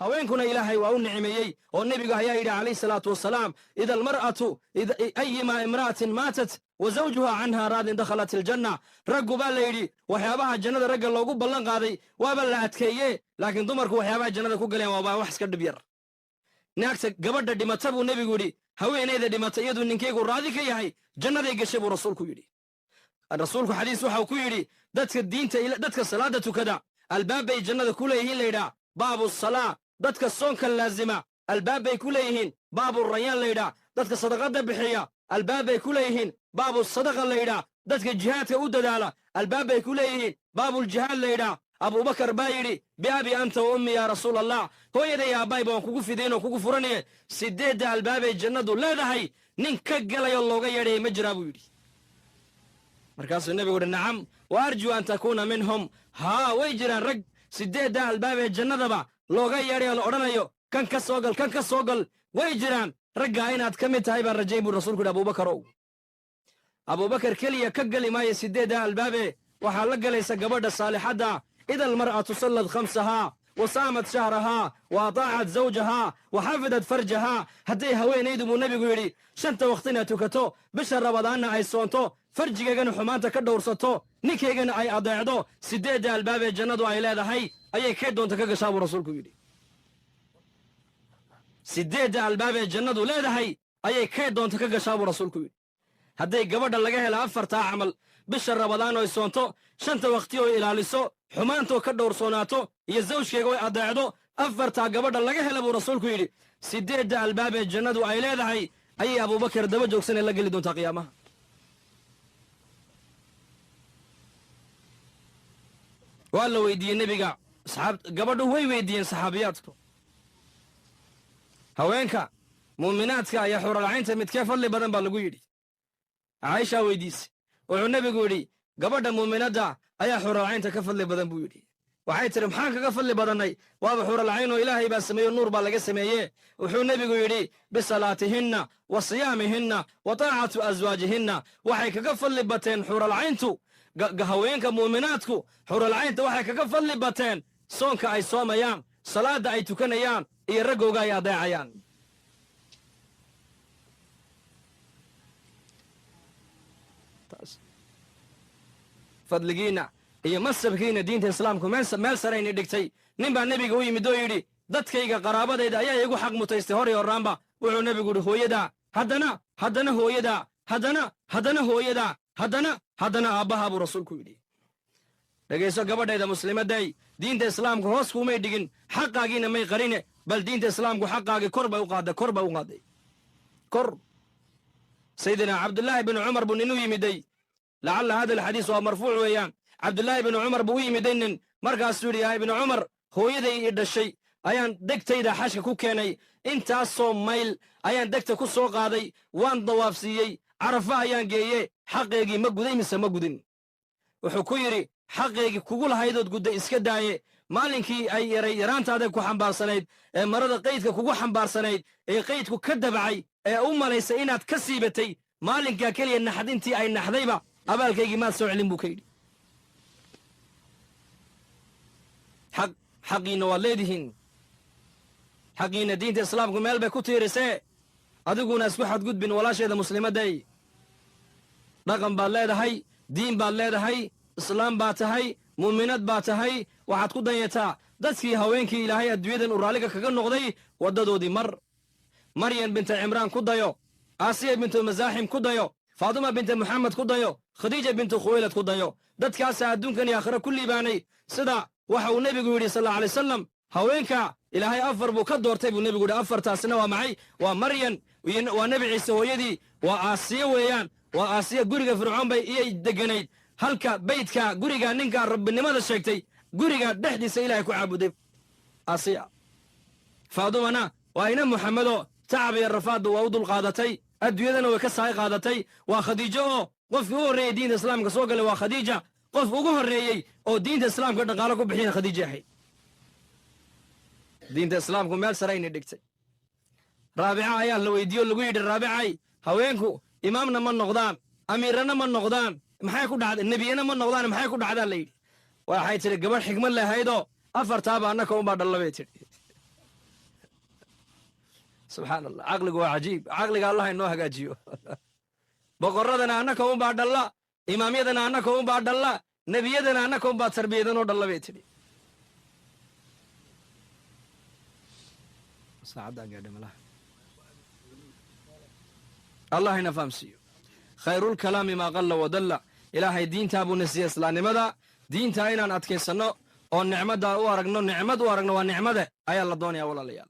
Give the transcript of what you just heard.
هوينكنا إلهي وأون نعميي والنبي هيا عليه الصلاة والسلام إذا المرأة أيما امرأة ماتت وزوجها عنها راض دخلت الجنة رقوا بالليلي وحيابها الجنة رقا الله قبل لنقاضي وابلا أتكيه لكن دمرك وحيابها الجنة كوكلين وابا وحس كدبير ناكت قبل دمتبو النبي يقولي هوين إذا دمت يدو ننكيكو راضي كيهي جنة يقشبو رسولكو يدي الرسولكو حديث وحاوكو يدي دتك الدين دتك الصلاة كذا الباب بي جنة كليهين ليدا باب الصلاة دتك الصونك اللازمة الباب بي كليهين باب الريان ليدا دتك صدقات بحية الباب بي كليهين باب الصدقة ليدا دتك الجهات أوددالا الباب بي كليهين باب الجهاد ليدا أبو بكر بايري بأبي أنت وأمي يا رسول الله هو يدي يا بايبا وكوكو في دينه وكوكو فرني سيديد الباب الجنة لا دهي ننكقل يالله غيري مجرى بيدي مركز النبي يقول نعم وأرجو أن تكون منهم ها ويجرى رق سيديد الباب الجنة با لو غيري الأورانيو كان كسوغل ويجران رقا أين أتكمت هاي بالرجيب الرسول كده أبو بكر كليا كقلي ما يسيديد الباب وحلق ليس قبض الصالحة إذا المرأة صلت خمسها وصامت شهرها وأطاعت زوجها وحفظت فرجها هدي هوين يدمو النبي يقولي شنت وقتنا تكتو بشر رمضان أي صونتو فرجك جن حمانتك دورستو نيكي جن أي أضيعدو سديد الباب الجنة أي لا هاي أي كيدون تكجا شاب رسولك يقولي سديد الباب الجنة لا هاي أي كيدون تكجا شاب رسولك يقولي هدي قبض لقاه لأفر تعمل بشر رمضان أي صونتو شنت وقتيو إلى لسو xumaantoo ka dhowrsoonato iyo zawjkeega way adeecdo afartaa gabadha laga hela buu rasuulku yidhi sideedda albaab ee jannadu ay leedahay ayay abubakar daba joogsanee la geli doontaa qiyaamaha waa la weydiiyey nebiga gabadhu way weydiiyeen saxaabiyaadku haweenka muuminaadka ayaa xuralcaynta midkee fadli badan baa lagu yidhi caaisha weydiisay wuxuu nebigu yidhi gabadha muuminadda ayaa xuralcaynta ka fadli badan buu yidhi waxay tiri maxaan kaga fadli badannay waaba xuralcayn oo ilaahay baa sameeyo nuur baa laga sameeye wuxuu nebigu yidhi bisalaatihinna wa siyaamihinna wa taacatu aswaajihinna waxay kaga fadli bateen xuralcayntu haweenka muuminaadku xuralcaynta waxay kaga fadli bateen soonka ay soomayaan salaada ay tukanayaan iyo raggooga ay adeecayaan fadligiina iyo masabkiina diinta islaamku meel sarayni dhigtay nin baa nebiga u yimid oo yidhi dadkayga qaraabadayda ayaa igu xaq mutaystay hor iyo horraanba wuxuu nebigu yidhi hooyadaa haddana hooyadaa haddana hooyadaa haddana aabbahaa buu rasuulku yidhi dhegayso gabadhayda muslimadday diinta islaamku hoos kuumay dhigin xaqaagiina may qarine bal diinta islaamku xaqaagii kor bay u qaaday kor sayidina cabdullaahi bin cumar buu nin u yimiday لعل هذا الحديث هو مرفوع ويان عبد الله بن عمر بوي مدين مركز سوريا يا ابن عمر هو يدي الشيء أيان دكتيدا حاشك كوكيني انت الصوم ميل أيان دكتا كسو قادي وان ضوافسيي عرفا أيان جيي حقيقي مقودي مسا مقودين وحكويري حقيقي كوغول هايدود قد اسكداي مالنكي أي يران تادك كو حنبار سنيد مرض قيدك كوغو حنبار سنيد قيدك كدبعي ليس إناد كسيبتي مالنكا كلي النحدينتي أي النحديبا abaalkaygii maad soo celin buu ka yidhi xaqiina waad leedihiin xaqiina diinta islaamku meel bay ku tiirisee adiguna isku xadgudbin walaasheeda muslimadday dhaqan baad leedahay diin baad leedahay islaam baad tahay muuminad baad tahay waxaad ku danyataa dadkii haweenkii ilaahay adduunyadan uu raalliga kaga noqday waddadoodii maryan binta cimraan ku dayo aasiya bintu masaaxim ku dayo فاطمة بنت محمد كدايو خديجة بنت خويلد كدايو دد كاسا دونكن يا اخره كل باني سدا waxa uu nabigu yiri sallallahu alayhi wasallam haweenka ilaahay afar buu ka doortay buu nabigu yiri afartaasna waa maxay waa maryan waa nabi ciise hooyadii waa aasiya weeyaan waa aasiya guriga fircoon bay iyay deganayd halka beydka guriga ninka rabbinimada sheegtay guriga dhexdiisa ilaahay ku caabuday aasiya faadumana waa ina muhammado tacab iyo rafaad waa u dul qaadatay adduunyadana way ka saay qaadatay waa khadiijo oo qofkii ugu horreeyey diinta islaamka soo galay waa khadiija qof ugu horreeyey oo diinta islaamka dhaqaalo ku bixiyeen khadiija ahayd diinta islaamku meel sarayna dhigtay raabica ayaa la weydiiyo lagu yidhi raabicay haweenku imaamna ma noqdaan amiirana ma noqdaan maxay ku dhacday nebiyana ma noqdaan maxay ku dhacdaa la yidhi waxay tidhi gabadh xigmad lahaydoo afartaaba annaka unbaa dhallabay tidhi subxaan allah caqligu waa cajiib caqliga allah inoo hagaajiyo boqorradana annaka unbaa dhalla imaamyadana annaka unbaa dhalla nebiyadana annaka unbaa tarbiyadanoo dhalla bay tidhi allah ina fahamsiiyo khayrulkalaami maa qalla wadalla ilaahay diintaa buu na siiye islaamnimada diintaa inaan adkaysanno oo nicmaddaa u aragno nicmad u aragno waa nicmade ayaa la doonayaa walaalayaal